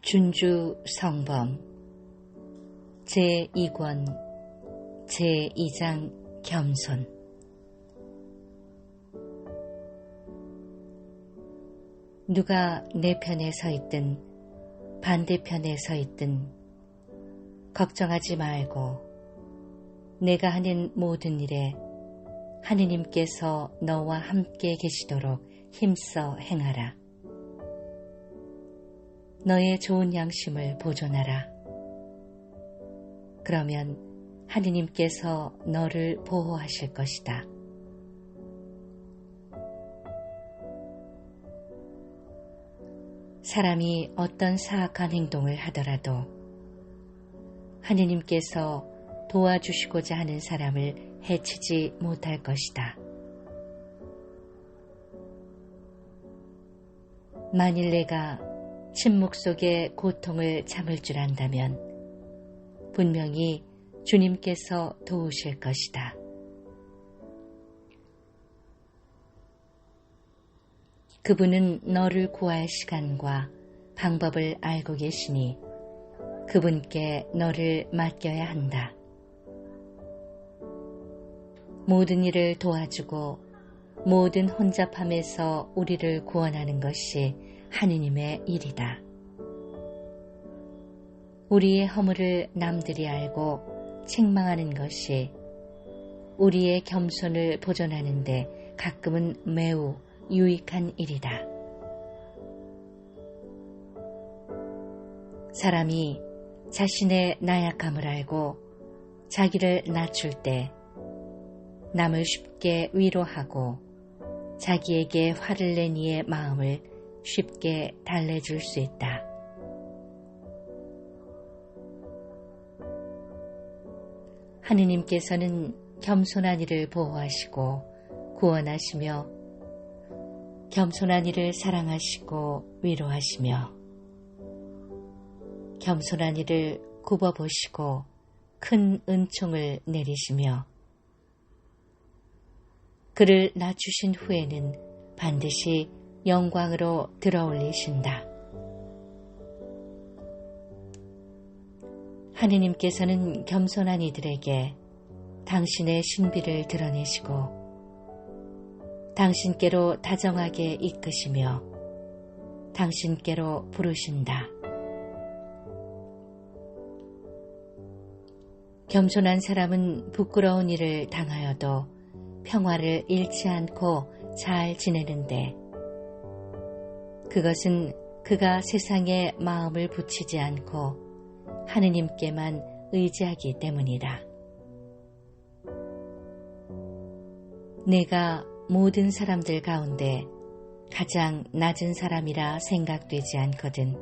준주 성범 제2권 제2장 겸손. 누가 내 편에 서 있든 반대편에 서 있든 걱정하지 말고 내가 하는 모든 일에 하느님께서 너와 함께 계시도록 힘써 행하라. 너의 좋은 양심을 보존하라. 그러면 하느님께서 너를 보호하실 것이다. 사람이 어떤 사악한 행동을 하더라도 하느님께서 도와주시고자 하는 사람을 해치지 못할 것이다. 만일 내가 침묵 속에 고통을 참을 줄 안다면 분명히 주님께서 도우실 것이다. 그분은 너를 구할 시간과 방법을 알고 계시니 그분께 너를 맡겨야 한다. 모든 일을 도와주고 모든 혼잡함에서 우리를 구원하는 것이 하느님의 일이다. 우리의 허물을 남들이 알고 책망하는 것이 우리의 겸손을 보존하는 데 가끔은 매우 유익한 일이다. 사람이 자신의 나약함을 알고 자기를 낮출 때 남을 쉽게 위로하고 자기에게 화를 낸 이의 마음을 쉽게 달래줄 수 있다. 하느님께서는 겸손한 이를 보호하시고 구원하시며 겸손한 이를 사랑하시고 위로하시며 겸손한 이를 굽어보시고 큰 은총을 내리시며 그를 낮추신 후에는 반드시 영광으로 들어올리신다. 하느님께서는 겸손한 이들에게 당신의 신비를 드러내시고 당신께로 다정하게 이끄시며 당신께로 부르신다. 겸손한 사람은 부끄러운 일을 당하여도 평화를 잃지 않고 잘 지내는데 그것은 그가 세상에 마음을 붙이지 않고 하느님께만 의지하기 때문이다. 내가 모든 사람들 가운데 가장 낮은 사람이라 생각되지 않거든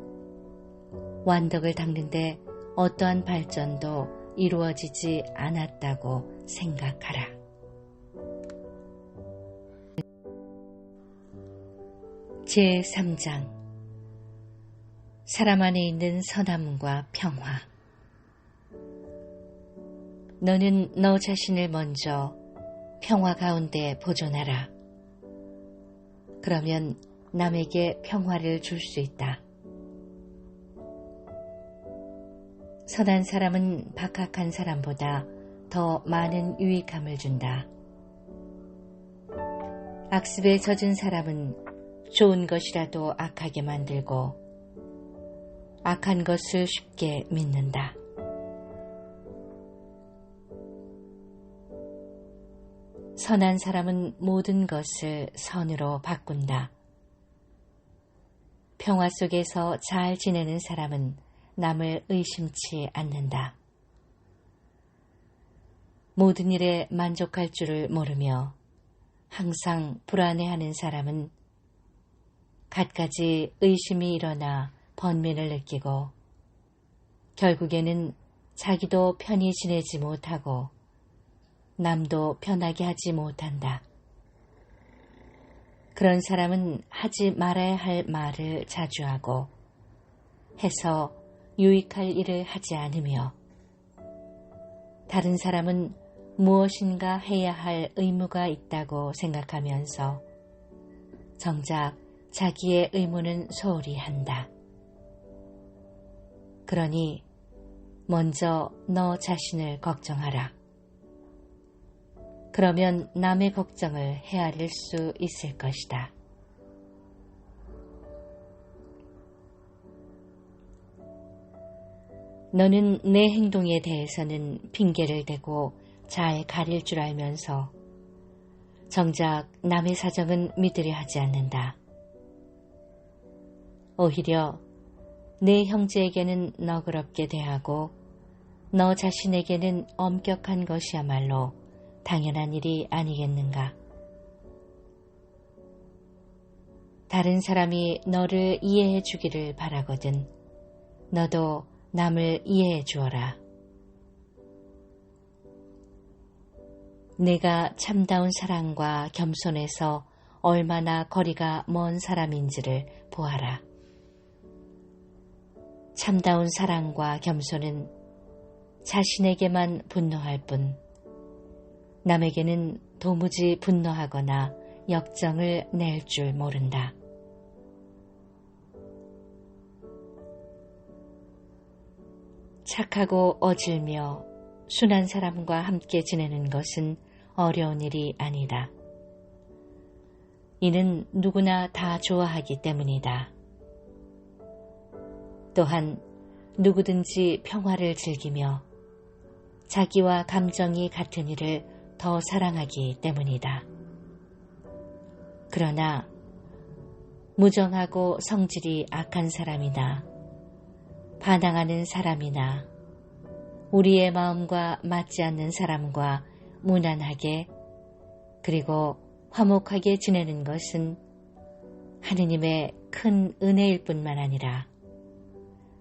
완덕을 닦는데 어떠한 발전도 이루어지지 않았다고 생각하라. 제3장 사람 안에 있는 선함과 평화. 너는 너 자신을 먼저 평화 가운데 보존하라. 그러면 남에게 평화를 줄 수 있다. 선한 사람은 박학한 사람보다 더 많은 유익함을 준다. 악습에 젖은 사람은 좋은 것이라도 악하게 만들고 악한 것을 쉽게 믿는다. 선한 사람은 모든 것을 선으로 바꾼다. 평화 속에서 잘 지내는 사람은 남을 의심치 않는다. 모든 일에 만족할 줄을 모르며 항상 불안해하는 사람은 갖가지 의심이 일어나 번민을 느끼고 결국에는 자기도 편히 지내지 못하고 남도 편하게 하지 못한다. 그런 사람은 하지 말아야 할 말을 자주 하고 해서 유익할 일을 하지 않으며 다른 사람은 무엇인가 해야 할 의무가 있다고 생각하면서 정작 자기의 의무는 소홀히 한다. 그러니 먼저 너 자신을 걱정하라. 그러면 남의 걱정을 헤아릴 수 있을 것이다. 너는 내 행동에 대해서는 핑계를 대고 잘 가릴 줄 알면서 정작 남의 사정은 믿으려 하지 않는다. 오히려 내 형제에게는 너그럽게 대하고 너 자신에게는 엄격한 것이야말로 당연한 일이 아니겠는가. 다른 사람이 너를 이해해 주기를 바라거든 너도 남을 이해해 주어라. 내가 참다운 사랑과 겸손에서 얼마나 거리가 먼 사람인지를 보아라. 참다운 사랑과 겸손은 자신에게만 분노할 뿐 남에게는 도무지 분노하거나 역정을 낼 줄 모른다. 착하고 어질며 순한 사람과 함께 지내는 것은 어려운 일이 아니다. 이는 누구나 다 좋아하기 때문이다. 또한 누구든지 평화를 즐기며 자기와 감정이 같은 이를 더 사랑하기 때문이다. 그러나 무정하고 성질이 악한 사람이나 반항하는 사람이나 우리의 마음과 맞지 않는 사람과 무난하게 그리고 화목하게 지내는 것은 하느님의 큰 은혜일 뿐만 아니라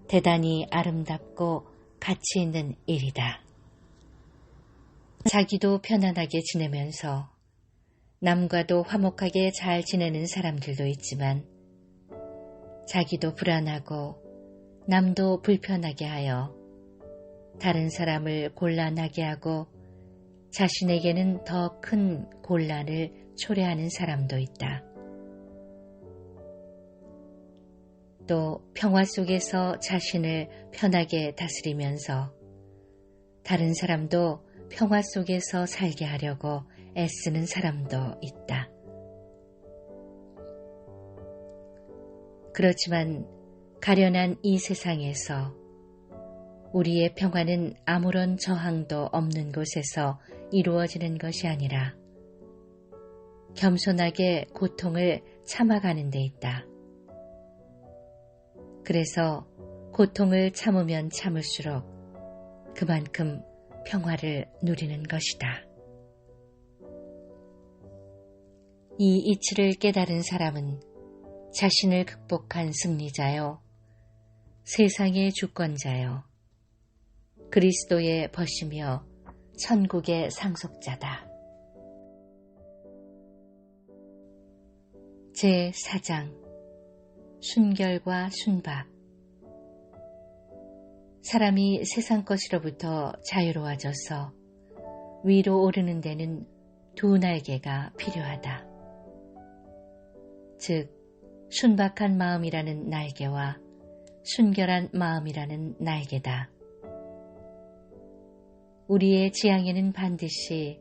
대단히 아름답고 가치 있는 일이다. 자기도 편안하게 지내면서 남과도 화목하게 잘 지내는 사람들도 있지만 자기도 불안하고 남도 불편하게 하여 다른 사람을 곤란하게 하고 자신에게는 더 큰 곤란을 초래하는 사람도 있다. 또 평화 속에서 자신을 편하게 다스리면서 다른 사람도 평화 속에서 살게 하려고 애쓰는 사람도 있다. 그렇지만 가련한 이 세상에서 우리의 평화는 아무런 저항도 없는 곳에서 이루어지는 것이 아니라 겸손하게 고통을 참아가는 데 있다. 그래서 고통을 참으면 참을수록 그만큼 평화를 누리는 것이다. 이 이치를 깨달은 사람은 자신을 극복한 승리자요, 세상의 주권자요, 그리스도의 벗이며 천국의 상속자다. 제4장 순결과 순박. 사람이 세상 것으로부터 자유로워져서 위로 오르는 데는 두 날개가 필요하다. 즉 순박한 마음이라는 날개와 순결한 마음이라는 날개다. 우리의 지향에는 반드시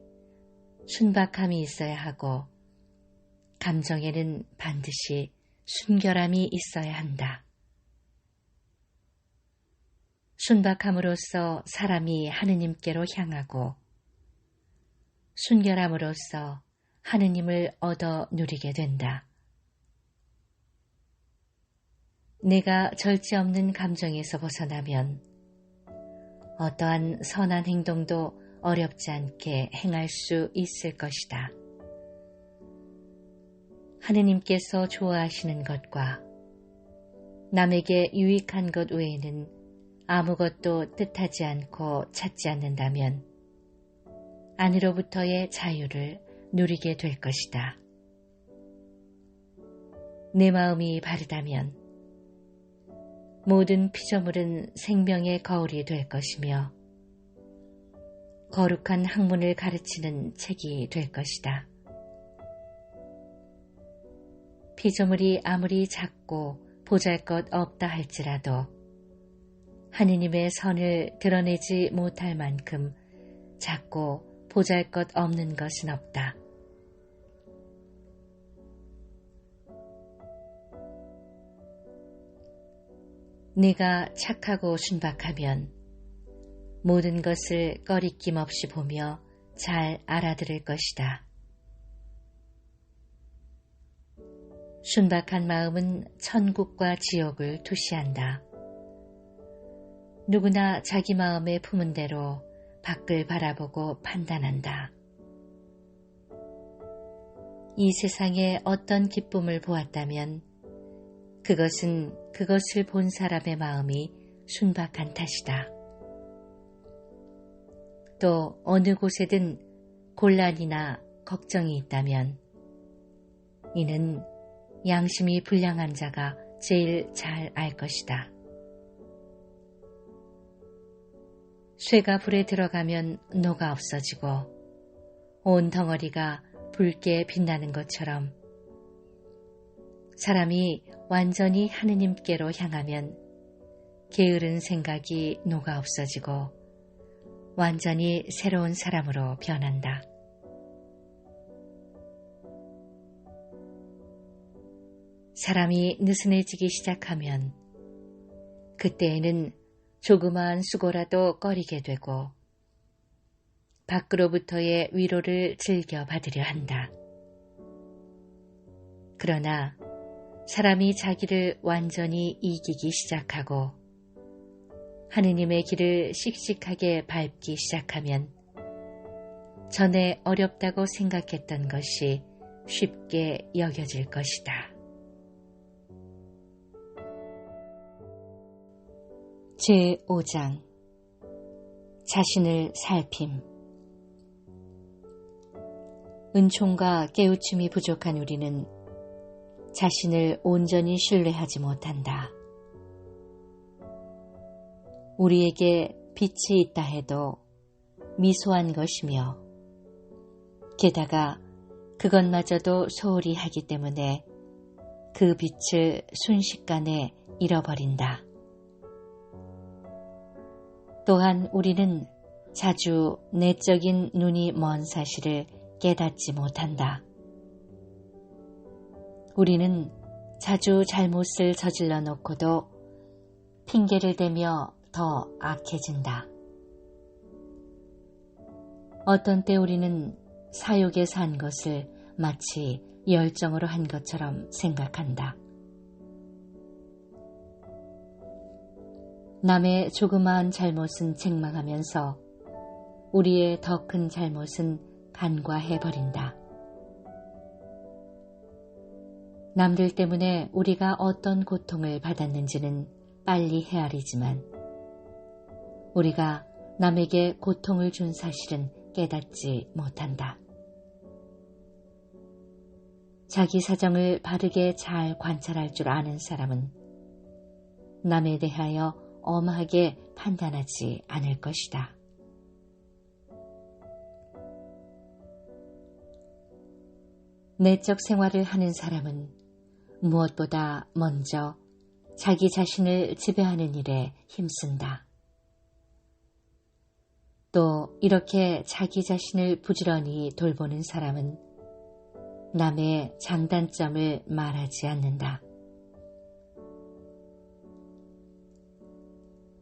순박함이 있어야 하고 감정에는 반드시 순결함이 있어야 한다. 순박함으로써 사람이 하느님께로 향하고 순결함으로써 하느님을 얻어 누리게 된다. 내가 절제 없는 감정에서 벗어나면 어떠한 선한 행동도 어렵지 않게 행할 수 있을 것이다. 하느님께서 좋아하시는 것과 남에게 유익한 것 외에는 아무것도 뜻하지 않고 찾지 않는다면 안으로부터의 자유를 누리게 될 것이다. 내 마음이 바르다면 모든 피조물은 생명의 거울이 될 것이며 거룩한 학문을 가르치는 책이 될 것이다. 피조물이 아무리 작고 보잘것 없다 할지라도 하느님의 선을 드러내지 못할 만큼 작고 보잘것없는 것은 없다. 네가 착하고 순박하면 모든 것을 꺼리낌 없이 보며 잘 알아들을 것이다. 순박한 마음은 천국과 지옥을 투시한다. 누구나 자기 마음에 품은 대로 밖을 바라보고 판단한다. 이 세상에 어떤 기쁨을 보았다면 그것은 그것을 본 사람의 마음이 순박한 탓이다. 또 어느 곳에든 곤란이나 걱정이 있다면 이는 양심이 불량한 자가 제일 잘 알 것이다. 쇠가 불에 들어가면 녹아 없어지고 온 덩어리가 붉게 빛나는 것처럼 사람이 완전히 하느님께로 향하면 게으른 생각이 녹아 없어지고 완전히 새로운 사람으로 변한다. 사람이 느슨해지기 시작하면 그때에는 조그마한 수고라도 꺼리게 되고 밖으로부터의 위로를 즐겨 받으려 한다. 그러나 사람이 자기를 완전히 이기기 시작하고 하느님의 길을 씩씩하게 밟기 시작하면 전에 어렵다고 생각했던 것이 쉽게 여겨질 것이다. 제5장 자신을 살핌. 은총과 깨우침이 부족한 우리는 자신을 온전히 신뢰하지 못한다. 우리에게 빛이 있다 해도 미소한 것이며 게다가 그것마저도 소홀히 하기 때문에 그 빛을 순식간에 잃어버린다. 또한 우리는 자주 내적인 눈이 먼 사실을 깨닫지 못한다. 우리는 자주 잘못을 저질러 놓고도 핑계를 대며 더 악해진다. 어떤 때 우리는 사욕에서 한 것을 마치 열정으로 한 것처럼 생각한다. 남의 조그마한 잘못은 책망하면서 우리의 더 큰 잘못은 간과해버린다. 남들 때문에 우리가 어떤 고통을 받았는지는 빨리 헤아리지만 우리가 남에게 고통을 준 사실은 깨닫지 못한다. 자기 사정을 바르게 잘 관찰할 줄 아는 사람은 남에 대하여 엄하게 판단하지 않을 것이다. 내적 생활을 하는 사람은 무엇보다 먼저 자기 자신을 지배하는 일에 힘쓴다. 또 이렇게 자기 자신을 부지런히 돌보는 사람은 남의 장단점을 말하지 않는다.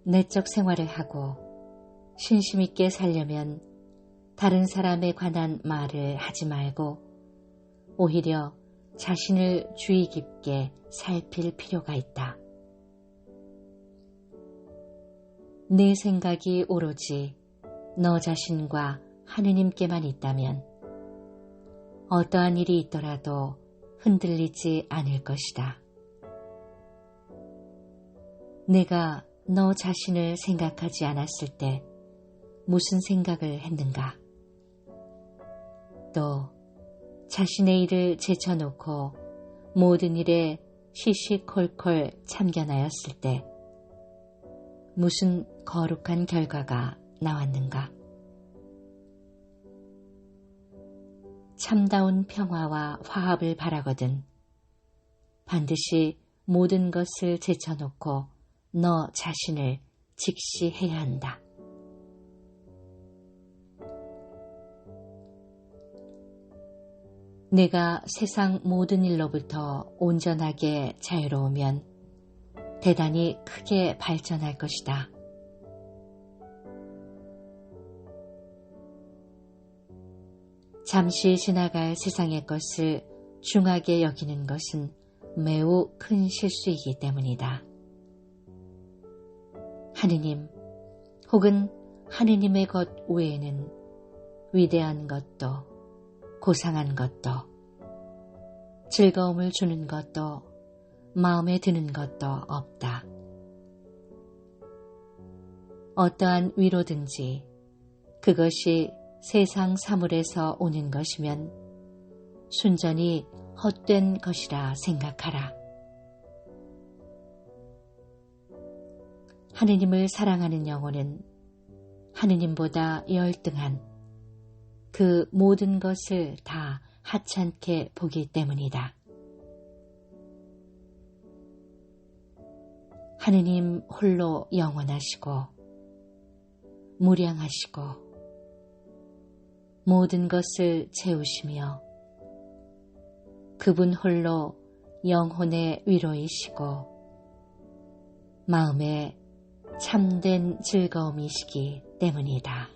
내적 생활을 하고 신심 있게 살려면 다른 사람에 관한 말을 하지 말고 오히려 자신을 주의 깊게 살필 필요가 있다. 내 생각이 오로지 너 자신과 하느님께만 있다면 어떠한 일이 있더라도 흔들리지 않을 것이다. 내가 너 자신을 생각하지 않았을 때 무슨 생각을 했는가? 또 자신의 일을 제쳐놓고 모든 일에 시시콜콜 참견하였을 때 무슨 거룩한 결과가 나왔는가? 참다운 평화와 화합을 바라거든 반드시 모든 것을 제쳐놓고 너 자신을 직시해야 한다. 내가 세상 모든 일로부터 온전하게 자유로우면 대단히 크게 발전할 것이다. 잠시 지나갈 세상의 것을 중하게 여기는 것은 매우 큰 실수이기 때문이다. 하느님 혹은 하느님의 것 외에는 위대한 것도 고상한 것도 즐거움을 주는 것도 마음에 드는 것도 없다. 어떠한 위로든지 그것이 세상 사물에서 오는 것이면 순전히 헛된 것이라 생각하라. 하느님을 사랑하는 영혼은 하느님보다 열등한 그 모든 것을 다 하찮게 보기 때문이다. 하느님 홀로 영원하시고 무량하시고 모든 것을 채우시며 그분 홀로 영혼의 위로이시고 마음의 참된 즐거움이시기 때문이다.